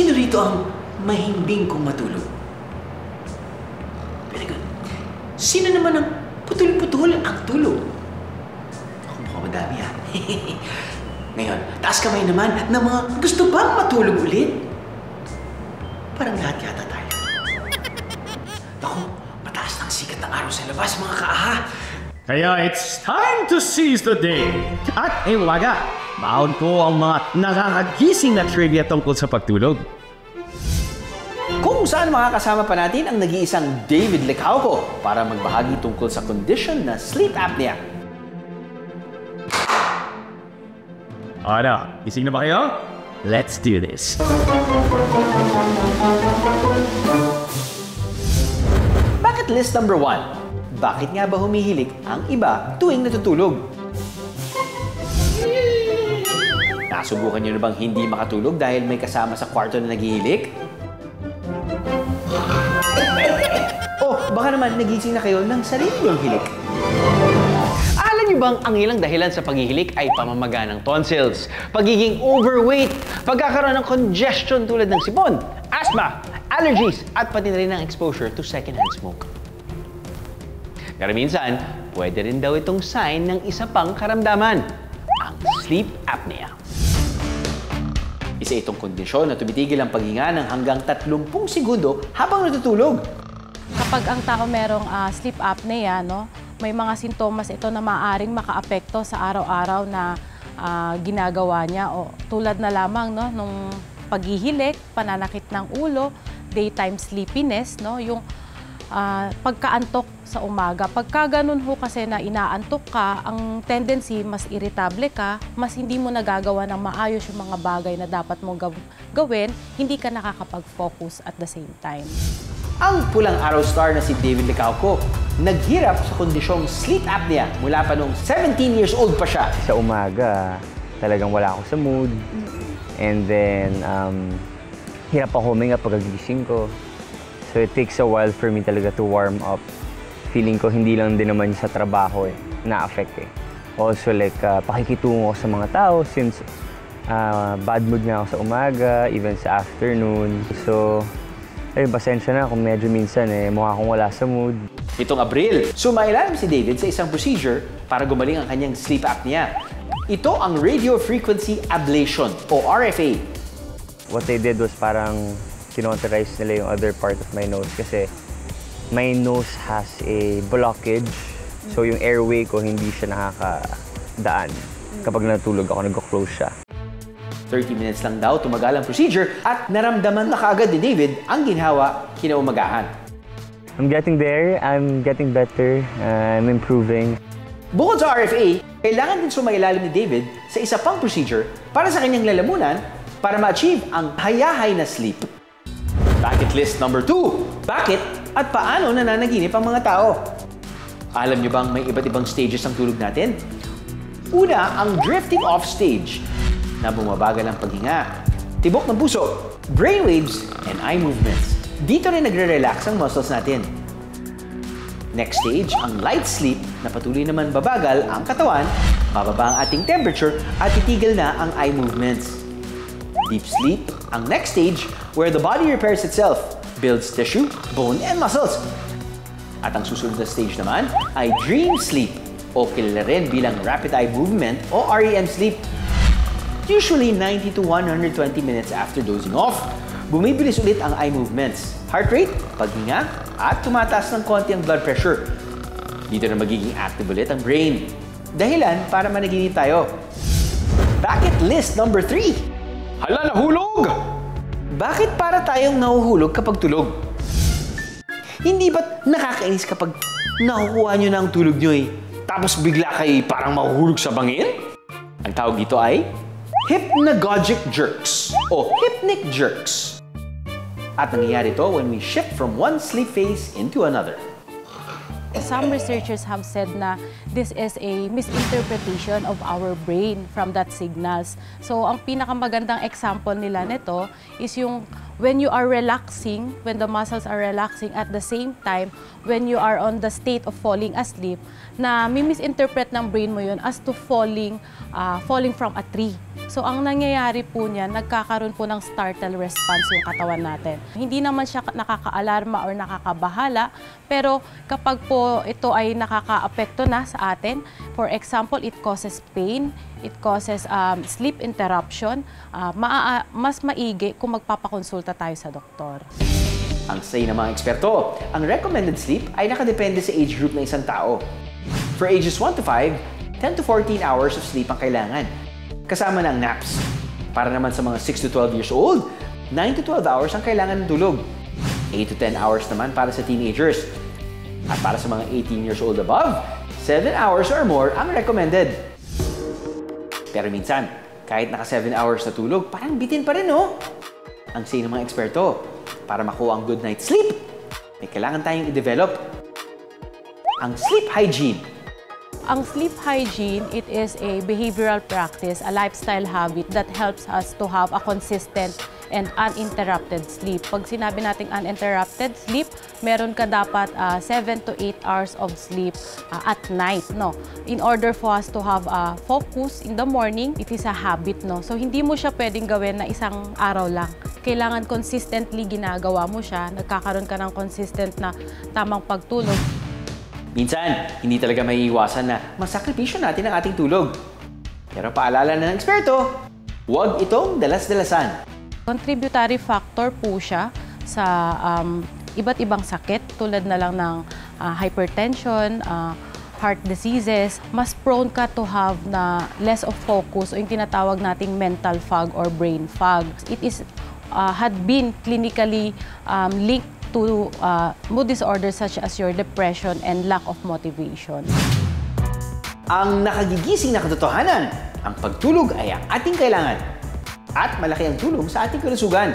Sino rito ang mahimbing kong matulog? Very good. Sino naman ang putol-putol ang tulog? Ako mukhang madami ha. Ngayon, taas kamay naman ng mga gusto bang matulog ulit? Parang lahat yata tayo. Ako, mataas ng sikat ng araw sa labas mga kaaha. Kaya it's time to seize the day. At umaga, baon ko ang mga nakakagising na trivia tungkol sa pagtulog. Kung saan makakasama pa natin ang nag-iisang David Licauco para magbahagi tungkol sa condition na sleep apnea. Ano, gising na ba kayo? Let's do this. Bucket list number 1. Bakit nga ba humihilik ang iba tuwing natutulog? Nasubukan niyo na bang hindi makatulog dahil may kasama sa kwarto na naghihilik? O baka naman nagising na kayo ng sarili niyong hilik. Alam niyo bang ang ilang dahilan sa paghihilik ay pamamaga ng tonsils, pagiging overweight, pagkakaroon ng congestion tulad ng sipon, asthma, allergies, at pati na rin ang exposure to secondhand smoke. Pero minsan, pwede rin daw itong sign ng isa pang karamdaman, ang sleep apnea. Isa itong kondisyon na tumitigil ang paghinga ng hanggang 30 segundo habang natutulog. Kapag ang tao merong sleep apnea, no, may mga sintomas ito na maaaring makaapekto sa araw-araw na ginagawa niya. O, tulad na lamang no, nung paghihilik, pananakit ng ulo, daytime sleepiness, no, yung pagkaantok sa umaga. Pagka ganun ho kasi na inaantok ka, ang tendency mas irritable ka, mas hindi mo nagagawa ng maayos yung mga bagay na dapat mong gawin, hindi ka nakakapag-focus at the same time. Ang pulang araw star na si David Licauco, naghirap sa kondisyong sleep apnea mula pa nung 17 years old pa siya. Sa umaga, talagang wala ako sa mood. And then, hirap ako huminga pagkagising ko. So it takes a while for me talaga to warm up. Feeling ko hindi lang din naman sa trabaho na-affect eh. Also like, pakikitungo ko sa mga tao since bad mood nga ako sa umaga, even sa afternoon. So, ayun, pasensya na kung medyo minsan mukha akong wala sa mood. Itong Abril, sumailalim si David sa isang procedure para gumaling ang kanyang sleep apnea. Ito ang radio frequency ablation o RFA. What they did was parang kinauterize nila yung other part of my nose kasi my nose has a blockage. So yung airway ko hindi siya nakakadaan. Kapag natulog ako, nag-close siya. 30 minutes lang daw tumagal ang procedure at naramdaman na kaagad ni David ang ginhawa kinaumagahan. I'm getting there. I'm getting better. I'm improving. Bukod sa RFA, kailangan din sumailalim ni David sa isa pang procedure para sa kanyang lalamunan para ma-achieve ang hayahay na sleep. Bucket list number 2. Bakit at paano nananaginip ang mga tao? Alam niyo bang may iba't ibang stages ng tulog natin? Una, ang drifting off stage na bumabagal ang paghinga, tibok ng puso, brainwaves, and eye movements. Dito rin nagre-relax ang muscles natin. Next stage, ang light sleep na patuloy naman babagal ang katawan, bababa ang ating temperature at titigil na ang eye movements. Deep sleep, ang next stage where the body repairs itself, builds tissue, bone, and muscles. At ang susunod na stage naman ay dream sleep o kilala rin bilang rapid eye movement o REM sleep. Usually 90 to 120 minutes after dozing off, bumibilis ulit ang eye movements, heart rate, paghinga, at tumataas ng konti ang blood pressure. Dito na magiging active ulit ang brain. Dahilan para managinip tayo. Bucket list number 3. Hala, nahulog! Bakit para tayong nahuhulog kapag tulog? Hindi ba't nakakainis kapag nakukuha nyo na ang tulog nyo tapos bigla kayo parang mahuhulog sa bangin? Ang tawag dito ay hypnagogic jerks o hypnic jerks. At nangyayari ito when we shift from one sleep phase into another. Some researchers have said na this is a misinterpretation of our brain from that signals. So, ang pinakamagandang example nila nito is yung when you are relaxing, when the muscles are relaxing, at the same time, when you are on the state of falling asleep, na misinterpret ng brain mo yun as to falling from a tree. So, ang nangyayari po niyan, nagkakaroon po ng startle response yung katawan natin. Hindi naman siya nakaka-alarma or nakakabahala, pero kapag po ito ay nakaka-apekto na sa atin, for example, it causes pain, it causes sleep interruption, mas maigi kung magpapakonsulta tayo sa doktor. Ang say ng mga eksperto, ang recommended sleep ay nakadepende sa age group ng isang tao. For ages 1 to 5, 10 to 14 hours of sleep ang kailangan. Kasama ng naps. Para naman sa mga 6 to 12 years old, 9 to 12 hours ang kailangan ng tulog. 8 to 10 hours naman para sa teenagers. At para sa mga 18 years old above, 7 hours or more ang recommended. Pero minsan, kahit naka 7 hours na tulog, parang bitin pa rin, no? Ang say ng mga eksperto, para makuha ang good night's sleep, may kailangan tayong i-develop ang sleep hygiene. Ang sleep hygiene, it is a behavioral practice, a lifestyle habit that helps us to have a consistent and uninterrupted sleep. Pag sinabi nating uninterrupted sleep, meron ka dapat 7 to 8 hours of sleep at night, no? In order for us to have focus in the morning, it is a habit, no? So, hindi mo siya pwedeng gawin na isang araw lang. Kailangan consistently ginagawa mo siya, nagkakaroon ka ng consistent na tamang pagtulog. Minsan, hindi talaga maiiwasan na masakripisyo natin ang ating tulog. Pero paalala na ng eksperto, huwag itong dalas-dalasan. Contributory factor po siya sa iba't ibang sakit tulad na lang ng hypertension, heart diseases. Mas prone ka to have na less of focus o yung tinatawag nating mental fog or brain fog. It is had been clinically linked to mood disorders such as your depression and lack of motivation. Ang nakagigising na katotohanan, ang pagtulog ay ang ating kailangan. At malaki ang tulong sa ating kalusugan.